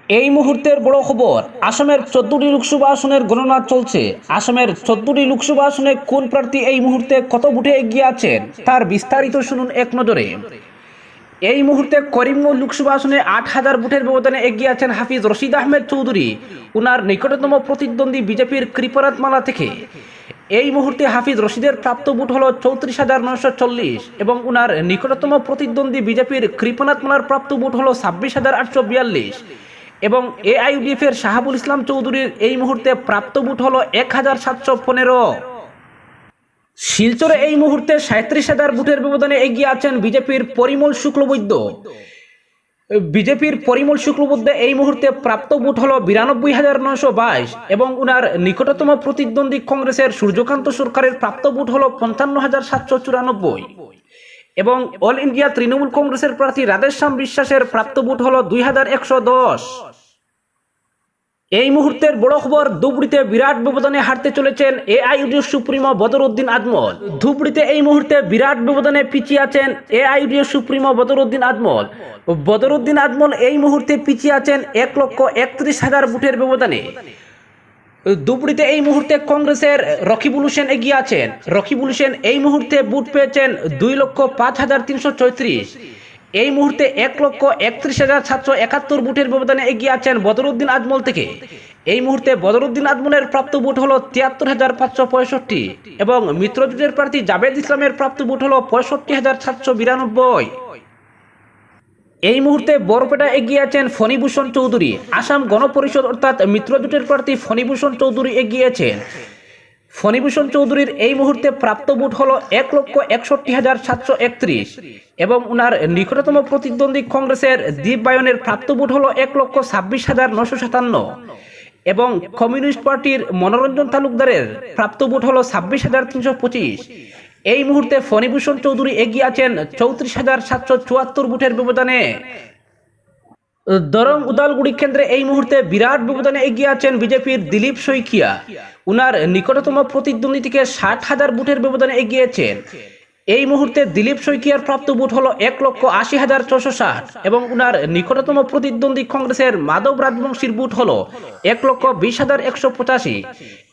এই মুহূর্তের বড় খবর, আসামের 14টি লোকসভা আসনের গণনা চলছে। আসামের 14টি লোকসভা আসনে কোন প্রার্থী এই মুহূর্তে কত ভোটে এগিয়ে আছেন তার বিস্তারিত শুনুন এক নজরে। এই মুহূর্তে করিমগঞ্জ লোকসভা আসনে 8,000 ভোটের ব্যবধানে এগিয়ে আছেন হাফিজ রশিদ আহমেদ চৌধুরী উনার নিকটতম প্রতিদ্বন্দ্বী বিজেপির কৃপানাথ মালা থেকে। এই মুহূর্তে হাফিজ রশিদের প্রাপ্ত ভোট হল 34,940 এবং উনার নিকটতম প্রতিদ্বন্দ্বী বিজেপির কৃপানাথ মালার প্রাপ্ত ভোট হল 26,842 এবং এআইইউডিএফ এর শাহাবুল ইসলাম চৌধুরীর এই মুহূর্তে প্রাপ্ত ভোট হল 1,715। শিলচরে এই মুহূর্তে 37,000 ভোটের ব্যবধানে এগিয়ে আছেন বিজেপির পরিমল শুক্লবৈদ্য। বিজেপির পরিমল শুক্লবৈদ্য এই মুহূর্তে প্রাপ্ত ভোট হল 92,922 এবং উনার নিকটতম প্রতিদ্বন্দ্বী কংগ্রেসের সূর্যকান্ত সরকারের প্রাপ্ত ভোট হল 55,794 এবং অল ইন্ডিয়া তৃণমূল কংগ্রেসের প্রার্থী রাধেশ্যাম বিশ্বাসের প্রাপ্ত ভোট হল 2,110। এই মুহূর্তের বড় খবর, ধুবড়ীতে বিরাট ব্যবধানে হারতে চলেছেন এআইইউডিএফ সুপ্রিমো বদরউদ্দিন আজমল। ধুবড়ীতে এই মুহূর্তে বিরাট ব্যবধানে পিছিয়ে আছেন এআইইউডিএফ সুপ্রিমো বদরউদ্দিন আজমল। বদরউদ্দিন আজমল এই মুহূর্তে পিছিয়ে আছেন 1,31,000 ভোটের ব্যবধানে। ধুবড়ীতে এই মুহূর্তে কংগ্রেসের রকিবুল হোসেন এগিয়ে আছেন। রকিবুল হোসেন এই মুহূর্তে ভোট পেয়েছেন 2,05,334। এই মুহূর্তে 1,31,771 ভোটের ব্যবধানে এগিয়ে আছেন বদরউদ্দিন আজমল থেকে। এই মুহূর্তে বদরউদ্দিন আজমলের প্রাপ্ত ভোট হল 73,565 এবং মিত্রজোটের প্রার্থী জাভেদ ইসলামের প্রাপ্ত ভোট হল 65,792। এই মুহূর্তে বরপেটা এগিয়ে আছেন ফণীভূষণ চৌধুরী। আসাম গণপরিষদ অর্থাৎ মিত্রজোটের প্রার্থী ফণীভূষণ চৌধুরী এগিয়ে আছেন। ফণীভূষণ চৌধুরীর এই মুহূর্তে প্রাপ্ত ভোট হল 1,61,731 এবং উনার নিকটতম প্রতিদ্বন্দ্বী কংগ্রেসের দীপ বায়নের প্রাপ্ত ভোট হল 1,26,957 এবং কমিউনিস্ট পার্টির মনোরঞ্জন তালুকদারের প্রাপ্ত ভোট হল 26,325। এই মুহূর্তে ফণীভূষণ চৌধুরী এগিয়ে আছেন 34,774 ভোটের ব্যবধানে। দরং উদালগুড়ি কেন্দ্রে এই মুহূর্তে বিরাট ব্যবধানে এগিয়ে আছেন বিজেপির দিলীপ শইকিয়া। উনার নিকটতম প্রতিদ্বন্দ্বী থেকে 60,000 ভোটের ব্যবধানে এগিয়েছেন। এই মুহূর্তে দিলীপ শইকিয়ার প্রাপ্ত ভোট হল 1,80,460 এবং উনার নিকটতম প্রতিদ্বন্দ্বী কংগ্রেসের মাধব রাজবংশীর ভোট হল 1,20,185।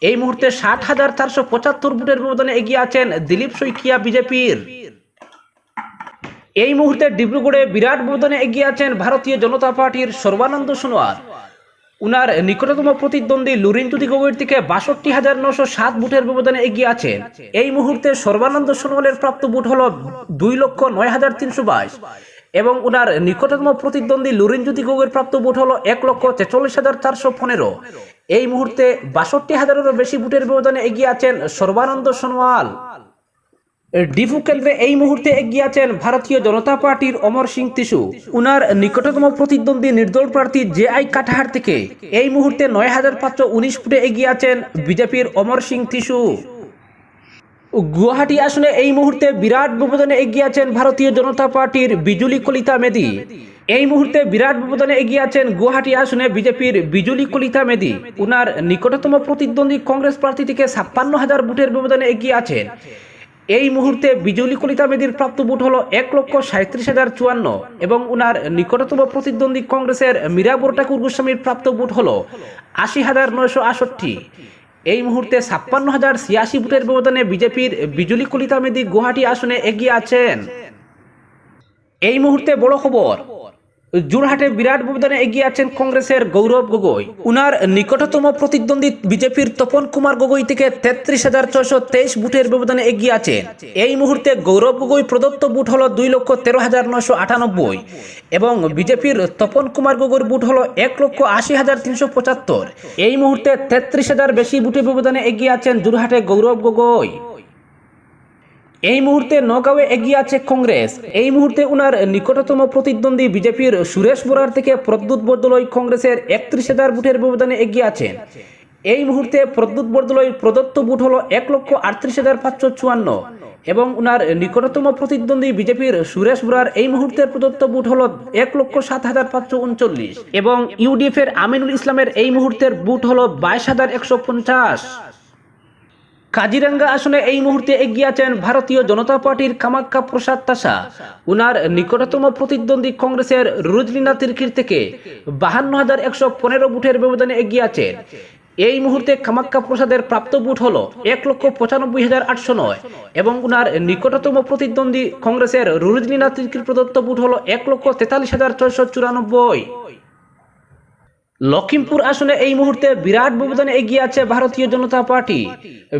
এই মুহূর্তে 60,475 ভোটের ব্যবধানে এগিয়ে আছেন দিলীপ শইকিয়া বিজেপির। এই মুহূর্তে ডিব্রুগড়ে বিরাট ব্যবধানে এগিয়ে আছেন ভারতীয় জনতা পার্টির সর্বানন্দ সোনোয়াল। উনার নিকটতম প্রতিদ্বন্দ্বী লুরিনজ্যোতি গগৈর থেকে 62,907 ভোটের ব্যবধানে এগিয়ে আছেন। এই মুহূর্তে সর্বানন্দ সোনোয়ালের প্রাপ্ত ভোট হল 2,09,322 এবং উনার নিকটতম প্রতিদ্বন্দ্বী লুরিনজ্যোতি গগৈর প্রাপ্ত ভোট হল 1,43,415। এই মুহূর্তে 62,000-এরও বেশি ভোটের ব্যবধানে এগিয়ে আছেন সর্বানন্দ সোনোয়াল। ডিফু কেন্দ্রে এই মুহূর্তে এগিয়ে আছেন ভারতীয় জনতা পার্টির অমর সিং তিসু। উনার নিকটতম প্রতিদ্বন্দ্বী নির্দল প্রার্থী জে.আই. কাঠাহার থেকে এই মুহূর্তে 9,519 ভোটে এগিয়ে আছেন বিজেপির অমর সিং তিসু। গুয়াহাটি আসনে এই মুহূর্তে বিরাট ব্যবধানে এগিয়ে আছেন ভারতীয় জনতা পার্টির বিজুলি কলিতা মেদি। এই মুহূর্তে বিরাট ব্যবধানে এগিয়ে আছেন গুয়াহাটি আসনে বিজেপির বিজুলি কলিতা মেদি। উনার নিকটতম প্রতিদ্বন্দ্বী কংগ্রেস প্রার্থী থেকে 56,000 ভোটের ব্যবধানে এগিয়ে আছেন। এই মুহূর্তে বিজুলি কলিতা মেদির প্রাপ্ত ভোট হল 1,37,054 এবং উনার নিকটতম প্রতিদ্বন্দ্বী কংগ্রেসের মীরাবর ঠাকুর গোস্বামীর প্রাপ্ত ভোট হল 80,968। এই মুহূর্তে 56,086 ভোটের ব্যবধানে বিজেপির বিজুলি কলিতা মেদি গুয়াহাটি আসনে এগিয়ে আছেন। এই মুহূর্তে বড় খবর, যোরহাটে বিরাট ব্যবধানে এগিয়ে আছেন কংগ্রেসের গৌরব গগৈ। উনার নিকটতম প্রতিদ্বন্দ্বী বিজেপির তপন কুমার গগৈ থেকে 33,623 ভোটের ব্যবধানে এগিয়ে আছেন। এই মুহূর্তে গৌরব গগৈ প্রদত্ত ভোট হল 2,13,998 এবং বিজেপির তপন কুমার গগৈর ভোট হল 1,80,375। এই মুহূর্তে 33,000 বেশি ভোটের ব্যবধানে এগিয়ে আছেন যোরহাটে গৌরব গগৈ। এই মুহূর্তে নগাঁওয়ে এগিয়ে আছে কংগ্রেস। এই মুহূর্তে উনার নিকটতম প্রতিদ্বন্দ্বী বিজেপির সুরেশ বরার থেকে প্রদ্যুৎ বরদলৈ কংগ্রেসের 31,000 ভোটের ব্যবধানে এগিয়ে আছেন। এই মুহূর্তে প্রদ্যুৎ বরদলৈর প্রদত্ত ভোট হল 1,38,554 এবং উনার নিকটতম প্রতিদ্বন্দ্বী বিজেপির সুরেশ বরার এই মুহূর্তের প্রদত্ত ভোট হল 1,07,539 এবং ইউডিএফ এর আমিনুল ইসলামের এই মুহূর্তের ভোট হল 22,150। কাজিরাঙ্গা আসনে এই মুহূর্তে এগিয়ে আছেন ভারতীয় জনতা পার্টির কামাখ্যা প্রসাদ তাসা। উনার নিকটতম প্রতিদ্বন্দ্বী কংগ্রেসের রুজলিনা তির্কির থেকে 52,115 ভোটের ব্যবধানে এগিয়ে আছেন। এই মুহূর্তে কামাখ্যা প্রসাদের প্রাপ্ত ভোট হল 1,95,809 এবং উনার নিকটতম প্রতিদ্বন্দ্বী কংগ্রেসের রুজলিনা তির্কির প্রদত্ত ভোট হল 1,43,694। লখিমপুর আসনে এই মুহূর্তে বিরাট ব্যবধানে এগিয়ে আছে ভারতীয় জনতা পার্টি।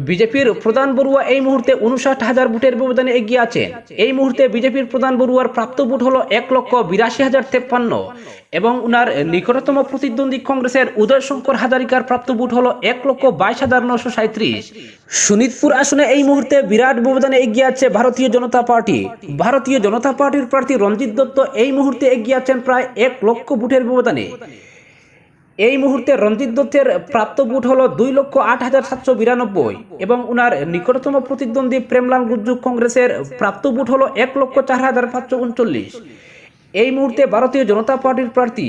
বিজেপির প্রধান বড়ুয়া এই মুহূর্তে 59,000 ভোটের ব্যবধানে এগিয়ে আছেন। এই মুহূর্তে বিজেপির প্রধান বড়ুয়ার প্রাপ্ত ভোট হল 1,82,053 এবং উনার নিকটতম প্রতিদ্বন্দ্বী কংগ্রেসের উদয় শঙ্কর হাজারিকার প্রাপ্ত ভোট হল 1,22,937। শোনিতপুর আসনে এই মুহূর্তে বিরাট ব্যবধানে এগিয়ে আছে ভারতীয় জনতা পার্টি। ভারতীয় জনতা পার্টির প্রার্থী রঞ্জিত দত্ত এই মুহূর্তে এগিয়ে আছেন প্রায় 1 লক্ষ ভোটের ব্যবধানে। এই মুহূর্তে রঞ্জিত দত্তের প্রাপ্ত ভোট হল 2,08,792 এবং উনার নিকটতম প্রতিদ্বন্দ্বী প্রেমলাল গুজ্জু কংগ্রেসের প্রাপ্ত ভোট হল 1,04,539। এই মুহূর্তে ভারতীয় জনতা পার্টির প্রার্থী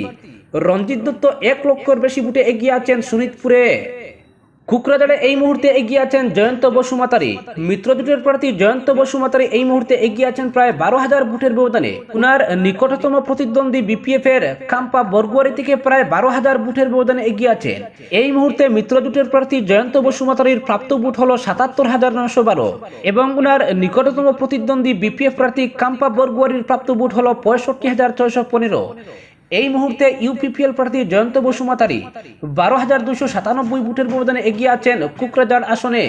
রঞ্জিত দত্ত 1 লক্ষের বেশি ভোটে এগিয়ে আছেন শোনিতপুরে। কুকরাঝাড়ে এই মুহূর্তে এগিয়ে আছেন জয়ন্ত বসুমাতারি। মিত্রজোটের প্রার্থী জয়ন্ত বসুমাতারি এই মুহূর্তে এগিয়ে আছেন প্রায় 12,000 ভোটের ব্যবধানে। উনার নিকটতম প্রতিদ্বন্দ্বী বিপিএফ এর কাম্পা বরগুয়ারি থেকে প্রায় 12,000 ভোটের ব্যবধানে এগিয়ে আছেন। এই মুহূর্তে মিত্রজোটের প্রার্থী জয়ন্ত বসুমাতারির প্রাপ্ত ভোট হল 77,912 এবং উনার নিকটতম প্রতিদ্বন্দ্বী বিপিএফ প্রার্থী কাম্পা বরগুয়ারির প্রাপ্ত ভোট হল 65,615। এই মুহূর্তে ইউপিপিএল প্রার্থী জয়ন্ত বসুমাতারি 12,297 ভোটের ব্যবধানে এগিয়ে আছেন কুকরাঝাড় আসনে।